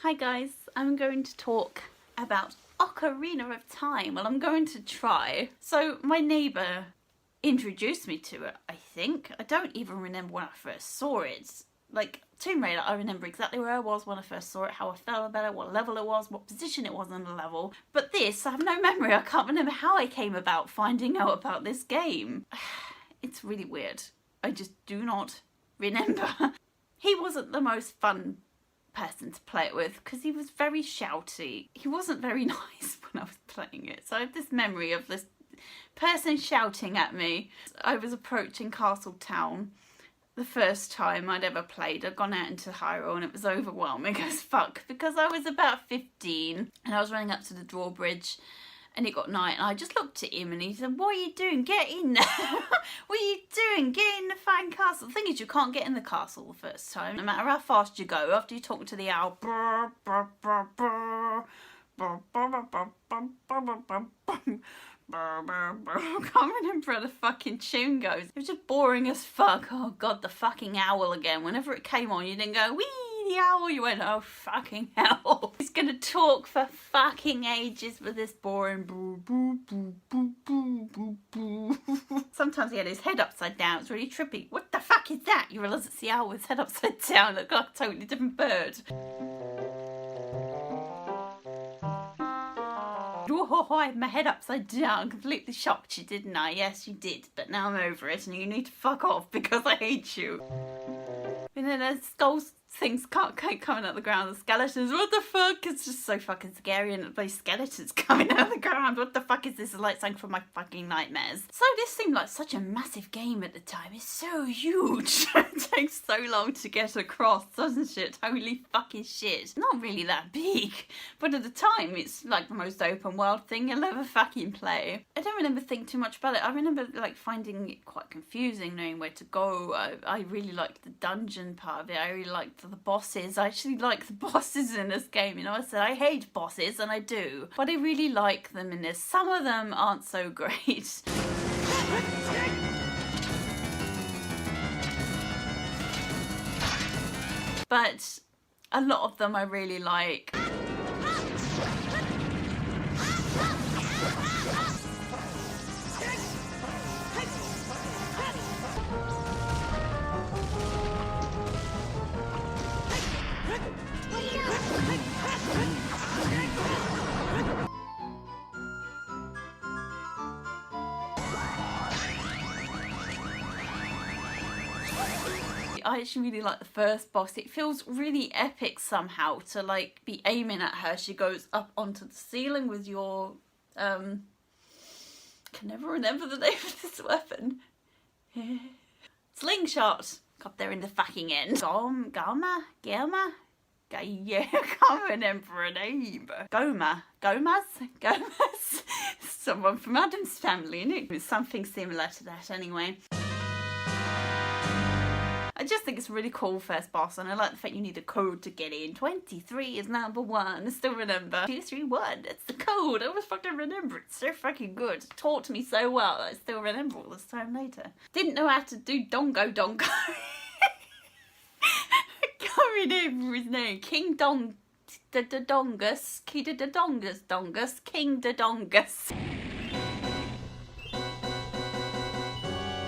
Hi guys, I'm going to talk about Ocarina of Time. Well, I'm going to try. So my neighbour introduced me to it, I think. I don't even remember when I first saw it. Like Tomb Raider, I remember exactly where I was when I first saw it, how I felt about it, what level it was, what position it was on the level. But this, I have no memory. I can't remember how I came about finding out about this game. It's really weird. I just do not remember. He wasn't the most fun person to play it with because he was very shouty. He wasn't very nice when I was playing it. So I have this memory of this person shouting at me. I was approaching Castle Town the first time I'd ever played. I'd gone out into Hyrule and it was overwhelming as fuck because I was about 15 and I was running up to the drawbridge and it got night and I just looked at him and he said, "What are you doing? Get in there." "What are you doing? Get in the fucking castle." The thing is, you can't get in the castle the first time. No matter how fast you go, after you talk to the owl, I can't remember how the fucking tune goes. It was just boring as fuck. Oh god, the fucking owl again. Whenever it came on, you didn't go, "Wee, the owl." You went, "Oh fucking hell." He's gonna talk for fucking ages with this boring boo boo boo boo boo boo boo. Sometimes he had his head upside down. It's really trippy. What the fuck is that? You realise it's the owl with his head upside down. It looked like a totally different bird. Oh, I had my head upside down, completely shocked you, didn't I? Yes, you did, but now I'm over it and you need to fuck off because I hate you. And then there's skulls, things coming out of the ground, the skeletons, what the fuck? It's just so fucking scary and those skeletons coming out of the ground. What the fuck is this? It's like something from my fucking nightmares. So this seemed like such a massive game at the time. It's so huge. It takes so long to get across, doesn't it? Holy fucking shit. Not really that big, but at the time it's like the most open world thing you'll ever fucking play. I don't remember thinking too much about it. I remember like finding it quite confusing, knowing where to go. I really liked the dungeon part of it. I really liked the bosses. I actually like the bosses in this game. You know, I said I hate bosses and I do, but I really like them in this. Some of them aren't so great. But a lot of them I really like. I actually really like the first boss. It feels really epic somehow to like be aiming at her. She goes up onto the ceiling with your can never remember the name of this weapon. Slingshot. Up there in the fucking end. Goma? Yeah, I can't remember her name. Gomas? Someone from Adam's family, and it was something similar to that anyway. I just think it's a really cool first boss, and I like the fact you need a code to get in. 23 is number 1. I still remember. 231, that's the code. I always fucking remember it. It's so fucking good. It taught me so well that I still remember all this time later. Didn't know how to do Dongo. I can't remember his name. King Dongus. King Dongus.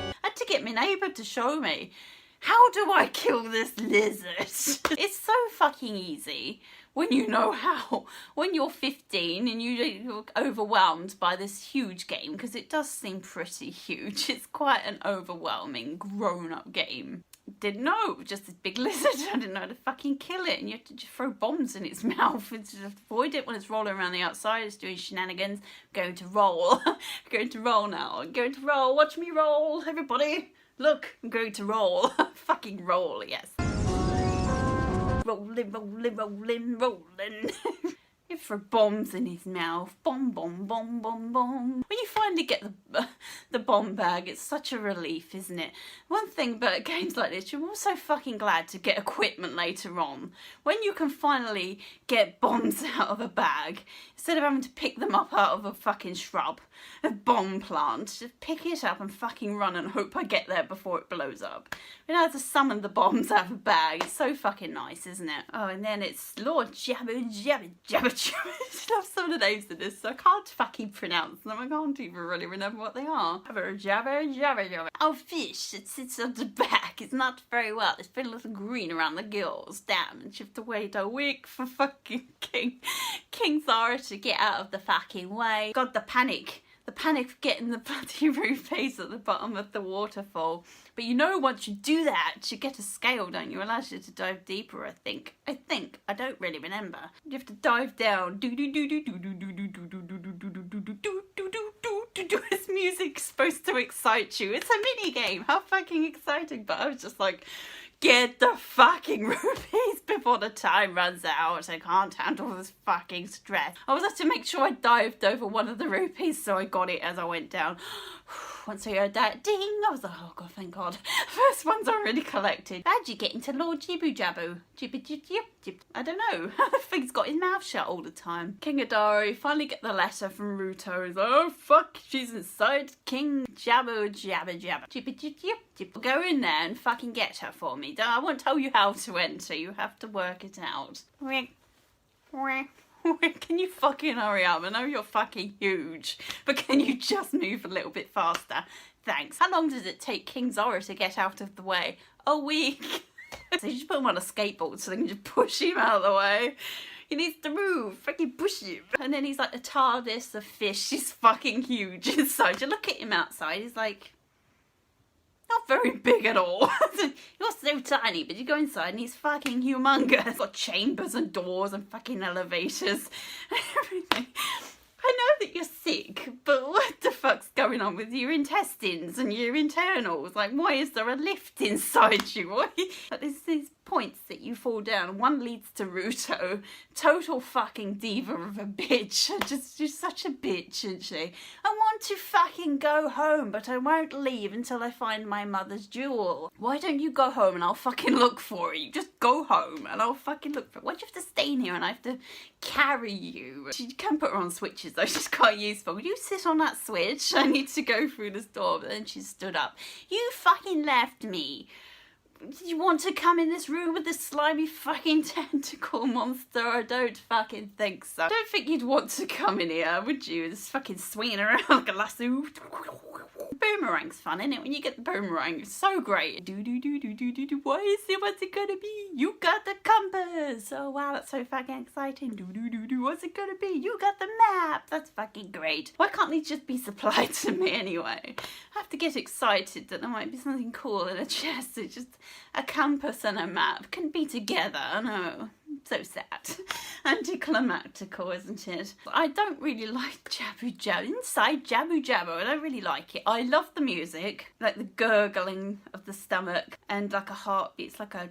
I had to get my neighbour to show me. How do I kill this lizard? It's so fucking easy when you know how. When you're 15 and you're overwhelmed by this huge game, because it does seem pretty huge. It's quite an overwhelming grown-up game. Didn't know, it was just this big lizard. I didn't know how to fucking kill it, and you have to just throw bombs in its mouth and just avoid it when it's rolling around the outside. It's doing shenanigans. I'm going to roll. I'm going to roll now. I'm going to roll. Watch me roll, everybody. Look, I'm going to roll. Fucking roll, yes. Rolling, rolling, rolling, rolling. He'd throw bombs in his mouth. Bomb, bomb, bomb, bomb, bomb. When you finally get the bomb bag, it's such a relief, isn't it? One thing about games like this, you're also fucking glad to get equipment later on. When you can finally get bombs out of a bag, instead of having to pick them up out of a fucking shrub, a bomb plant, just pick it up and fucking run and hope I get there before it blows up. We don't have to summon the bombs out of a bag. It's so fucking nice, isn't it? Oh, and then it's Lord Jabba Jabba Jabba Jabba. I love some of the names of this, so I can't fucking pronounce them. I can't even really remember what they are. Jabba Jabba Jabba Jabba. Oh, fish, it sits on the back. It's not very well. It's been a little green around the gills. Damn, and you have to wait a week for fucking King Zara to get out of the fucking way. God, the panic. The panic of getting the bloody rupees at the bottom of the waterfall. But you know, once you do that, you get a scale, don't you? It allows you to dive deeper, I think. I don't really remember. You have to dive down. This music's supposed to excite you. It's a mini game. How fucking exciting. But I was just like, get the fucking rupees before the time runs out. I can't handle this fucking stress. I was have to make sure I dived over one of the rupees so I got it as I went down. Once I heard that ding, I was like, oh god, thank god. First one's already collected. How'd you get into Lord Jibbu Jabbu? I don't know. The thing's got his mouth shut all the time. King Adaro, finally get the letter from Ruto. He's like, oh fuck, she's inside King Jabbu Jabba Jabba. Go in there and fucking get her for me. I won't tell you how to enter. You have to work it out. Can you fucking hurry up? I know you're fucking huge, but can you just move a little bit faster? Thanks. How long does it take King Zora to get out of the way? A week. So you just put him on a skateboard so they can just push him out of the way. He needs to move. Fucking push him. And then he's like a TARDIS, a fish. He's fucking huge inside. You look at him outside, he's like, not very big at all. You're so tiny, but you go inside and he's fucking humongous. There's like chambers and doors and fucking elevators and everything. I know that you're sick, but what the fuck's going on with your intestines and your internals? Like, why is there a lift inside you? Why? Like, there's these points that you fall down. One leads to Ruto. Total fucking diva of a bitch. She's such a bitch, isn't she? I want to fucking go home, but I won't leave until I find my mother's jewel. Why don't you go home and I'll fucking look for you? Just go home and I'll fucking look for it. Why do you have to stay in here and I have to carry you? She can put her on switches though. She's quite useful. Would you sit on that switch? I need to go through this door. But then she stood up. You fucking left me. Did you want to come in this room with this slimy fucking tentacle monster? I don't fucking think so. I don't think you'd want to come in here, would you? Just fucking swinging around like a lasso. Boomerang's fun, isn't it? When you get the boomerang, it's so great. What is it? What's it gonna be? You got the compass. Oh wow, that's so fucking exciting. What's it gonna be? You got the map. That's fucking great. Why can't these just be supplied to me anyway? I have to get excited that there might be something cool in a chest. It's just a compass and a map can be together. I know. So sad. Anticlimactical, isn't it? I don't really like Jabu Jabu. Inside Jabu Jabu, I don't really like it. I love the music, like the gurgling of the stomach and like a heartbeat. It's like a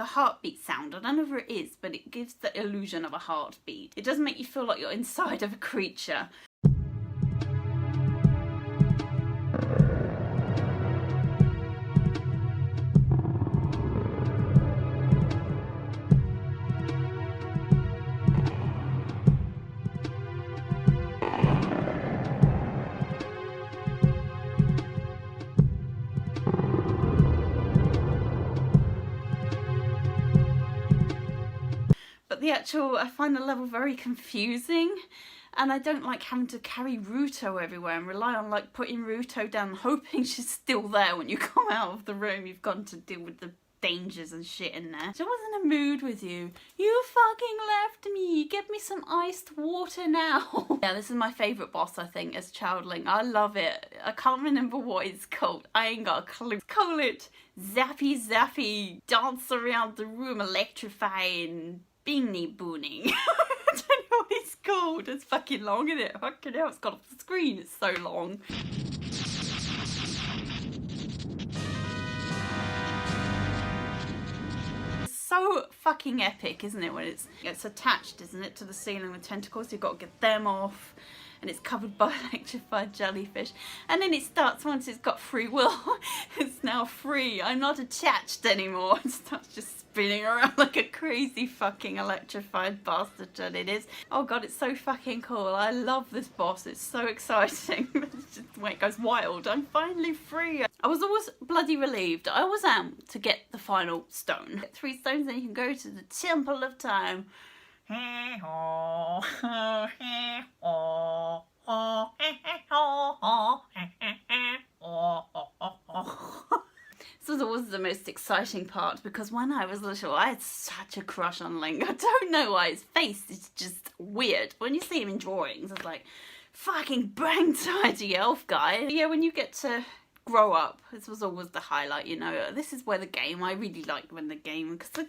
heartbeat sound. I don't know what it is, but it gives the illusion of a heartbeat. It does make you feel like you're inside of a creature. I find the level very confusing, and I don't like having to carry Ruto everywhere and rely on like putting Ruto down, hoping she's still there when you come out of the room you've gone to deal with the dangers and shit in there. So I was in a mood with you. You fucking left me. Get me some iced water now. Yeah, this is my favourite boss, I think, as Childling. I love it. I can't remember what it's called. I ain't got a clue. Call it Zappy Zappy, dance around the room, electrifying, beanie booning. I don't know what it's called. It's fucking long, isn't it? Fucking hell, it's got off the screen. It's so long. so fucking epic, isn't it, when it's attached, isn't it, to the ceiling with tentacles. You've got to get them off, and it's covered by electrified jellyfish. And then it starts, once it's got free will, it's now free. I'm not attached anymore. It starts just spinning around like a crazy fucking electrified bastard that it is. Oh god, it's so fucking cool. I love this boss. It's so exciting. It's just the way it goes wild. I'm finally free. I was always bloody relieved. I always am to get the final stone. Get 3 stones, then you can go to the Temple of Time. This was always the most exciting part, because when I was little I had such a crush on Link. I don't know why. His face is just weird. When you see him in drawings, it's like, fucking bang tidy elf guy. Yeah, when you get to grow up, this was always the highlight, you know. This is where the game, I really like when the game, because playing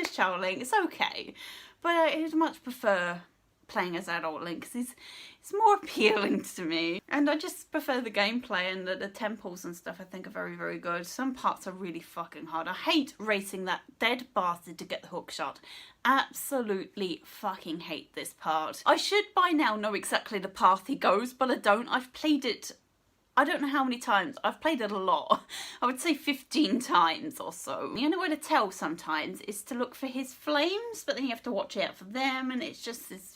as Child Link, it's okay, but I would much prefer playing as adult Link, because it's more appealing to me, and I just prefer the gameplay, and the temples and stuff I think are very, very good. Some parts are really fucking hard. I hate racing that dead bastard to get the hook shot. Absolutely fucking hate this part. I should by now know exactly the path he goes, but I don't. I've played it, I don't know how many times. I've played it a lot. I would say 15 times or so. The only way to tell sometimes is to look for his flames, but then you have to watch out for them, and it's just this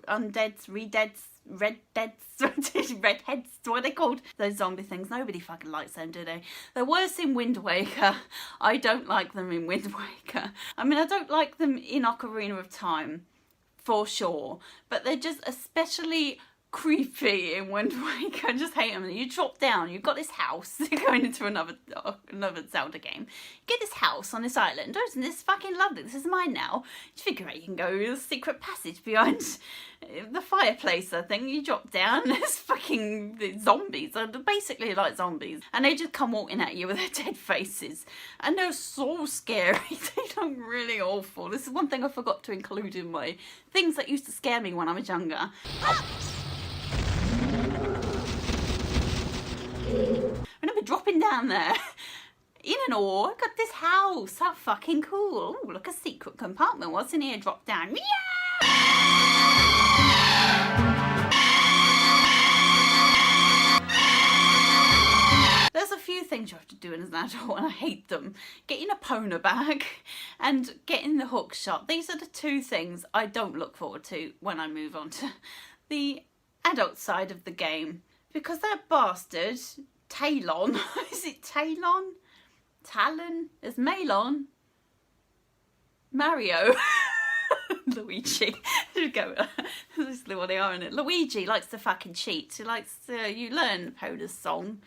undeads, redeads, redheads, what are they called? Those zombie things. Nobody fucking likes them, do they? They're worse in Wind Waker. I don't like them in Wind Waker. I mean, I don't like them in Ocarina of Time, for sure, but they're just especially creepy in Wind Waker. I just hate them. You drop down, you've got this house, you're going into another Zelda game. You get this house on this island. Oh, isn't this fucking lovely? This is mine now. You figure out you can go to the secret passage behind the fireplace, I think. You drop down, there's fucking zombies. They're basically like zombies. And they just come walking at you with their dead faces. And they're so scary. They look really awful. This is one thing I forgot to include in my things that used to scare me when I was younger. I remember dropping down there in an awe. I got this house. How fucking cool. Oh, look, a secret compartment. What's in here? Drop down. Yeah! There's a few things you have to do as an adult, and I hate them. Getting a Epona back and getting the hook shot. These are the 2 things I don't look forward to when I move on to the adult side of the game. Because that bastard, Talon, is it Talon? Talon? It's Malon. Mario. Luigi. Go. This is what they are, isn't it? Luigi likes to fucking cheat. He likes to, you learn Poda's song.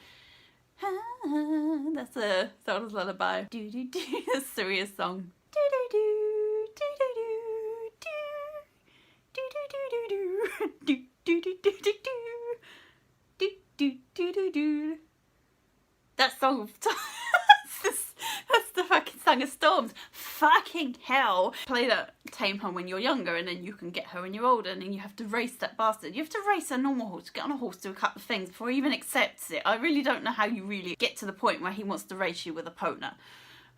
That's a Zelda's lullaby. Do do do. That's Suria's song. Do do do. Do do do. Do do do do do. Do do do do do do. Do, do, do, do. That song that's the fucking Song of Storms. Fucking hell. Play that, tame her when you're younger, and then you can get her when you're older, and then you have to race that bastard. You have to race a normal horse, get on a horse, do a couple of things before he even accepts it. I really don't know how you really get to the point where he wants to race you with a Epona.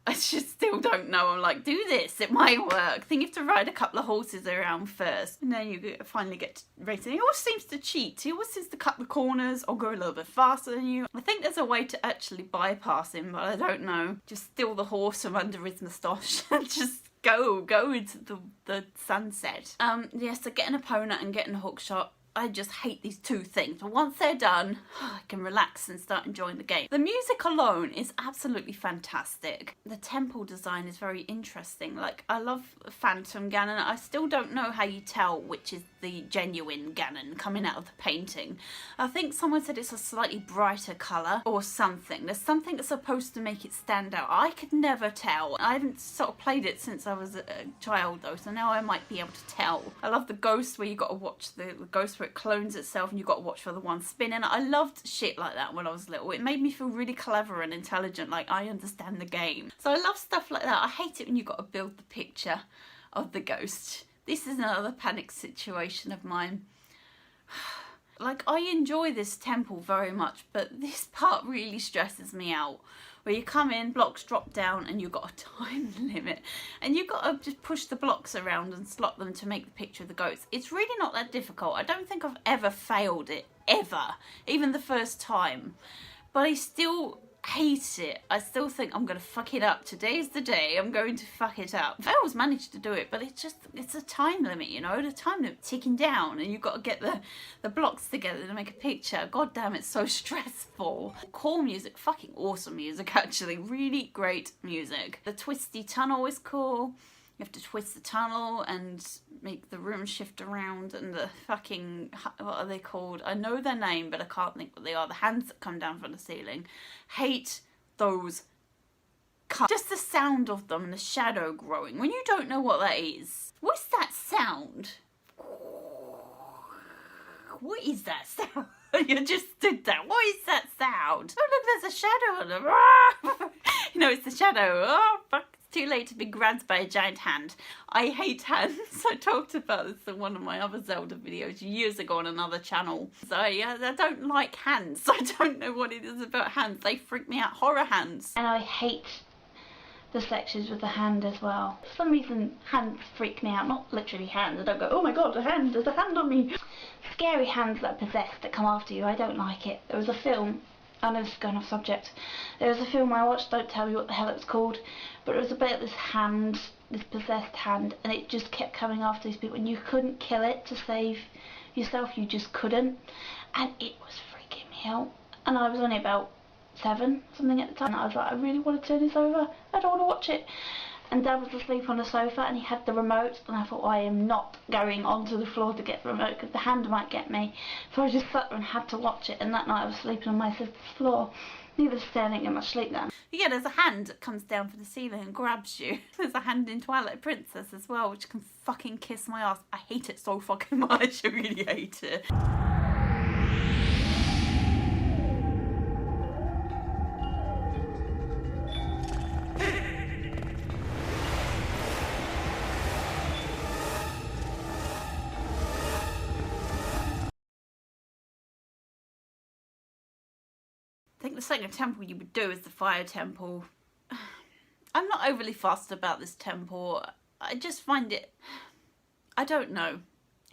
I just still don't know. I'm like, do this, it might work. I think you have to ride a couple of horses around first, and then you finally get to racing. He always seems to cheat. He always seems to cut the corners or go a little bit faster than you. I think there's a way to actually bypass him, but I don't know. Just steal the horse from under his moustache and just go into the sunset. Yeah, so getting a Epona and getting a hook shot, I just hate these 2 things. But once they're done, I can relax and start enjoying the game. The music alone is absolutely fantastic. The temple design is very interesting. Like, I love Phantom Ganon. I still don't know how you tell which is the genuine Ganon coming out of the painting. I think someone said it's a slightly brighter colour or something. There's something that's supposed to make it stand out. I could never tell. I haven't sort of played it since I was a child though, so now I might be able to tell. I love the ghost where you got to watch the ghost where it clones itself and you got to watch for the one spinning. I loved shit like that when I was little. It made me feel really clever and intelligent, like I understand the game. So I love stuff like that. I hate it when you got to build the picture of the ghost. This is another panic situation of mine. Like, I enjoy this temple very much, but this part really stresses me out. where you come in, blocks drop down, and you've got a time limit. And you've got to just push the blocks around and slot them to make the picture of the goats. It's really not that difficult. I don't think I've ever failed it, ever. Even the first time. But I still hate it. I still think I'm going to fuck it up. Today's the day I'm going to fuck it up. I always managed to do it, but it's a time limit, you know, the time limit ticking down, and you've got to get the blocks together to make a picture. God damn, it's so stressful. Cool music, fucking awesome music actually, really great music. The twisty tunnel is cool. You have to twist the tunnel and make the room shift around, and the fucking, what are they called? I know their name, but I can't think what they are. The hands that come down from the ceiling. Hate those. Just the sound of them and the shadow growing. When you don't know what that is. What's that sound? What is that sound? You just stood there. What is that sound? Oh look, there's a shadow on them. You know, it's the shadow. Oh fuck. Too late to be grabbed by a giant hand. I hate hands. I talked about this in one of my other Zelda videos years ago on another channel. So yeah, I don't like hands. I don't know what it is about hands. They freak me out. Horror hands. And I hate the sections with the hand as well. For some reason, hands freak me out. Not literally hands. I don't go, oh my god, a hand, there's a hand on me. Scary hands that are possessed that come after you. I don't like it. There was a film, I know this is going off subject. There was a film I watched, don't tell me what the hell it was called, but it was about this hand, this possessed hand, and it just kept coming after these people, and you couldn't kill it to save yourself, you just couldn't, and it was freaking me out. And I was only about 7, something at the time, and I was like, I really want to turn this over, I don't want to watch it. And Dad was asleep on the sofa and he had the remote, and I thought, well, I am not going onto the floor to get the remote because the hand might get me. So I just sat there and had to watch it, and that night I was sleeping on my sister's floor. Needless to say, I didn't get much sleep then. Yeah, there's a hand that comes down from the ceiling and grabs you. There's a hand in Twilight Princess as well, which can fucking kiss my ass. I hate it so fucking much, I really hate it. I think the second temple you would do is the fire temple. I'm not overly fussed about this temple. I just find it, I don't know.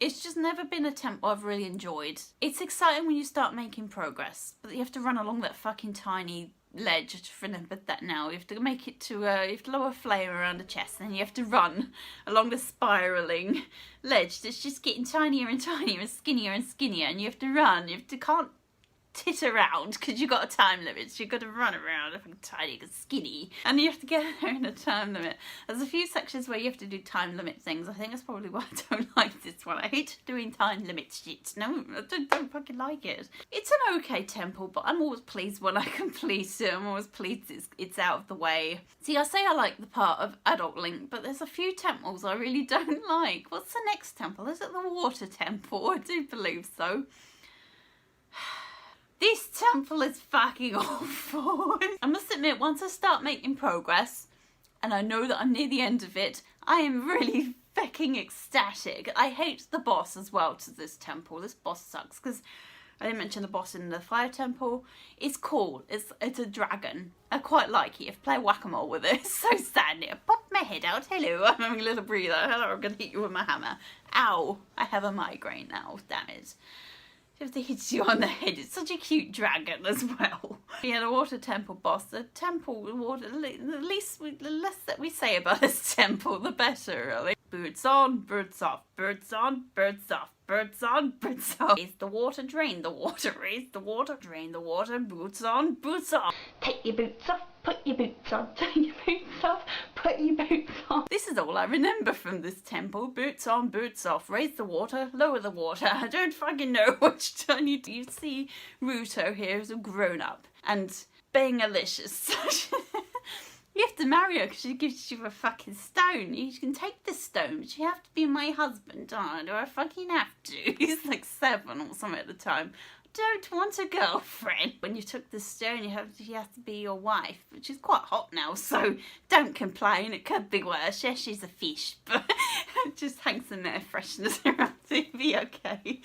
It's just never been a temple I've really enjoyed. It's exciting when you start making progress, but you have to run along that fucking tiny ledge. I just remembered that now. You have to make it to, you have to lower a flame around the chest, and then you have to run along the spiralling ledge that's just getting tinier and tinier and skinnier, and you have to run. Can't tit around because you've got a time limit, so you've got to run around looking tiny and skinny, and you have to get there in a time limit. There's a few sections where you have to do time limit things. I think that's probably why I don't like this one. I hate doing time limit shit. No, I don't fucking like it. It's an okay temple, but I'm always pleased when I complete it. I'm always pleased it's out of the way. See, I say I like the part of Adult Link, but there's a few temples I really don't like. What's the next temple? Is it the water temple? I do believe so. This temple is fucking awful. I must admit, once I start making progress, and I know that I'm near the end of it, I am really fucking ecstatic. I hate the boss as well to this temple. This boss sucks, because I didn't mention the boss in the fire temple. It's cool. It's a dragon. I quite like it. You have to play whack-a-mole with it. It's so sad. I pop my head out. Hello, I'm having a little breather. Hello, I'm going to hit you with my hammer. Ow. I have a migraine now. Damn it. If they hit you on the head. It's such a cute dragon as well. Yeah, the water temple boss. The temple water. The less that we say about this temple, the better, really. Boots on, boots off, boots on, boots off, boots on, boots off. Is the water drain the water? Is the water drain the water? Boots on, boots off. Take your boots off. Put your boots on, take your boots off, put your boots on. This is all I remember from this temple. Boots on, boots off. Raise the water, lower the water. I don't fucking know which turn you do. You see Ruto here is a grown-up and bang-alicious. You have to marry her because she gives you a fucking stone. You can take the stone, but you have to be my husband. Oh, do I fucking have to? He's like 7 or something at the time. Don't want a girlfriend. When you took the stone, she has to be your wife, which is quite hot now, so don't complain. It could be worse. Yes, she's a fish, but just hang some air fresheners around to be okay.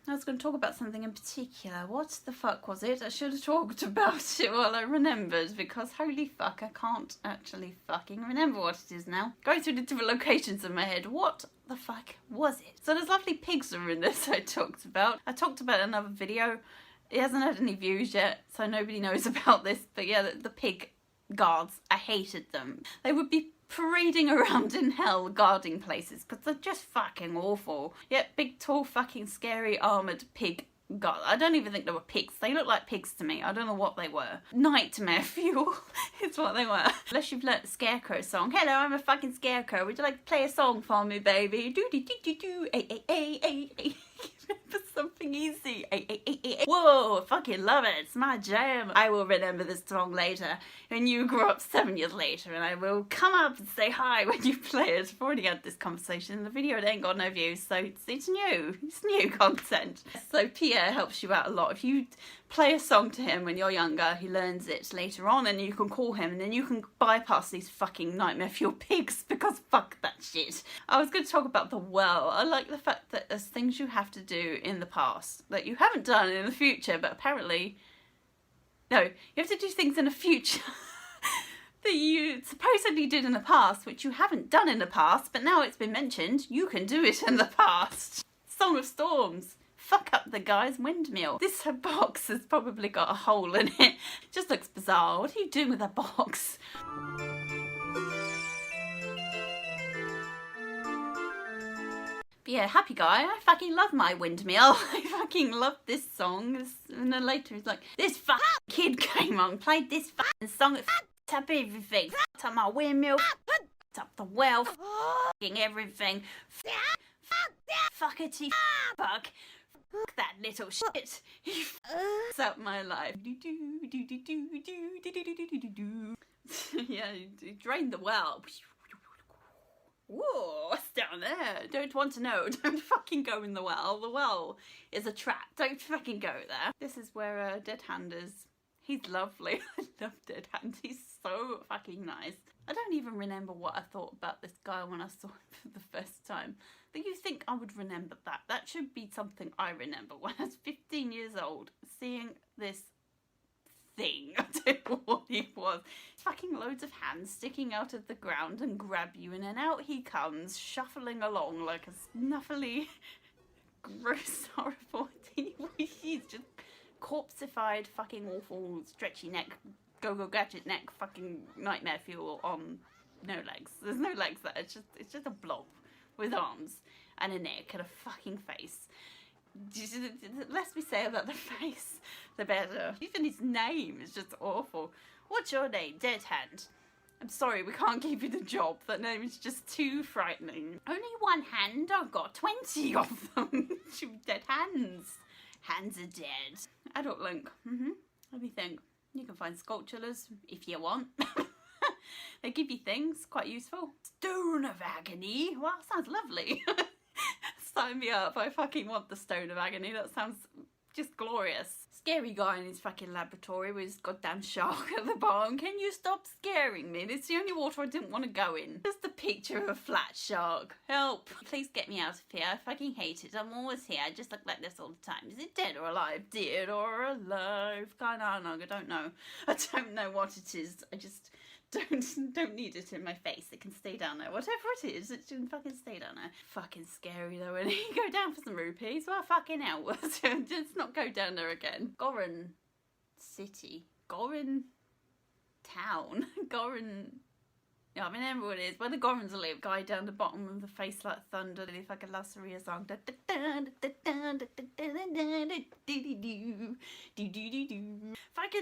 I was going to talk about something in particular. What the fuck was it? I should have talked about it while I remembered, because holy fuck, I can't actually fucking remember what it is now. Going through the different locations in my head, what the fuck was it? So there's lovely pigs are in this I talked about. I talked about another video. It hasn't had any views yet, so nobody knows about this, but yeah, the pig guards, I hated them. They would be parading around in hell guarding places because they're just fucking awful. Yet big tall fucking scary armoured pig guard. I don't even think they were pigs. They look like pigs to me. I don't know what they were. Nightmare fuel is what they were. Unless you've learnt the Scarecrow song. Hello, I'm a fucking scarecrow. Would you like to play a song for me, baby? Do do do do do. Ay ay ay ay ay. For something easy. Ay, ay, ay, ay, ay. Whoa, I fucking love it. It's my jam. I will remember this song later when you grow up 7 years later, and I will come up and say hi when you play it. I've already had this conversation in the video. It ain't got no views, so it's new. It's new content. So Pierre helps you out a lot. If you play a song to him when you're younger, he learns it later on, and you can call him, and then you can bypass these fucking nightmare fuel pigs, because fuck that shit. I was going to talk about the well. I like the fact that there's things you have to do in the past that you haven't done in the future, but apparently, no, you have to do things in the future that you supposedly did in the past, which you haven't done in the past, but now it's been mentioned, you can do it in the past. Song of Storms. Fuck up the guy's windmill. This box has probably got a hole in it. Just looks bizarre. What are you doing with that box? But yeah, happy guy. I fucking love my windmill. I fucking love this song. And then later he's like, this fucking kid came on, played this fucking song. It fucked up everything. Fucked up my windmill. Fucked up the well. Fucking everything. Fuckity fuck. Fuck that little shit. He fucks up my life. Yeah, drain the well. Whoa, what's down there? Don't want to know. Don't fucking go in the well. The well is a trap. Don't fucking go there. This is where Dead Hand is. He's lovely. I love Dead Hand. He's so fucking nice. I don't even remember what I thought about this guy when I saw him for the first time. But you think I would remember that? That should be something I remember when I was 15 years old, seeing this thing. I don't know what he was. Fucking loads of hands sticking out of the ground and grab you, and then out he comes, shuffling along like a snuffly, gross, horrible thing. He's just corpseified, fucking awful, stretchy neck, go-go gadget neck, fucking nightmare fuel on no legs. There's no legs there. It's just a blob with arms and a neck and a fucking face. The less we say about the face, the better. Even his name is just awful. What's your name? Dead Hand. I'm sorry, we can't give you the job. That name is just too frightening. Only one hand? I've got 20 of them. Dead hands. Hands are dead. Adult Link. Let me think. You can find sculptures if you want. They give you things, quite useful. Stone of Agony. Well, that sounds lovely. Sign me up. I fucking want the Stone of Agony. That sounds just glorious. Scary guy in his fucking laboratory with his goddamn shark at the bottom. Can you stop scaring me? It's the only water I didn't want to go in. Just a picture of a flat shark. Help. Please get me out of here. I fucking hate it. I'm always here. I just look like this all the time. Is it dead or alive? Dead or alive? I don't know. I don't know what it is. I just don't need it in my face. It can stay down there. Whatever it is, it can fucking stay down there. Fucking scary though. And you go down for some rupees. Well, fucking hell. Let's not go down there again. Goron City. Goron Town. Goron. Yeah, I remember what it is. Where the Gorons live. Guy down the bottom with the face like thunder. They fucking love Saria song. Fucking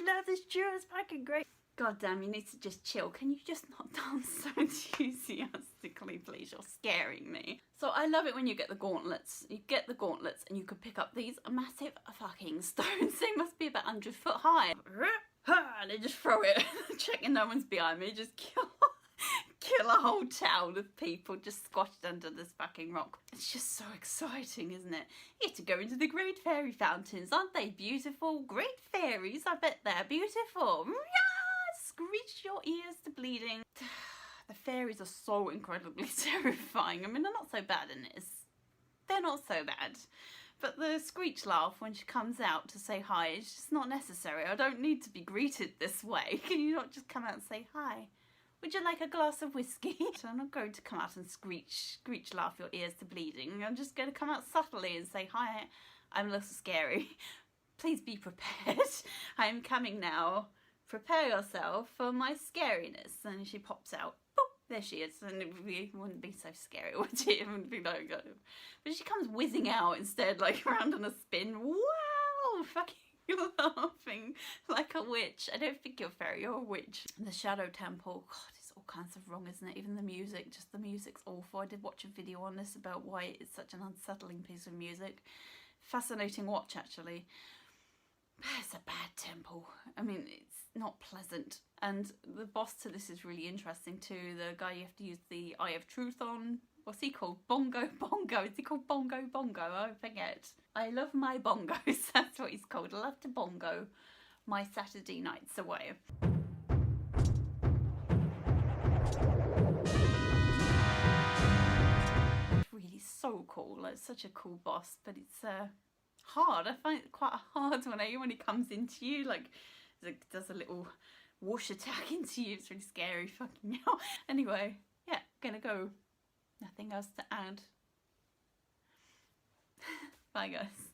love this tune. It's fucking great. God damn, you need to just chill. Can you just not dance so enthusiastically, please? You're scaring me. So I love it when you get the gauntlets. You get the gauntlets and you can pick up these massive fucking stones. They must be about 100 foot high. And they just throw it. Checking no one's behind me. Just kill a whole town of people just squashed under this fucking rock. It's just so exciting, isn't it? You get to go into the great fairy fountains. Aren't they beautiful? Great fairies. I bet they're beautiful. Screech your ears to bleeding. The fairies are so incredibly terrifying. I mean, they're not so bad in this. They're not so bad. But the screech laugh when she comes out to say hi is just not necessary. I don't need to be greeted this way. Can you not just come out and say hi? Would you like a glass of whiskey? So I'm not going to come out and screech laugh your ears to bleeding. I'm just going to come out subtly and say hi. I'm a little scary. Please be prepared. I'm coming now. Prepare yourself for my scariness. And she pops out. Boop, there she is. And it wouldn't be so scary, would it? It wouldn't be like, but she comes whizzing out instead, like around on a spin. Wow! Fucking laughing like a witch. I don't think you're a fairy, you're a witch. The Shadow Temple. God, it's all kinds of wrong, isn't it? Even the music. Just the music's awful. I did watch a video on this about why it's such an unsettling piece of music. Fascinating watch, actually. It's a bad temple. I mean, it's not pleasant. And the boss to this is really interesting too. The guy you have to use the Eye of Truth on. What's he called? Bongo Bongo. Is he called Bongo Bongo? I forget. I love my bongos. That's what he's called. I love to bongo my Saturday nights away. It's really so cool. Like, such a cool boss, but it's hard. I find it quite hard when he comes into you, like does a little whoosh attack into you. It's really scary, fucking hell. Anyway, yeah, gonna go. Nothing else to add. Bye guys.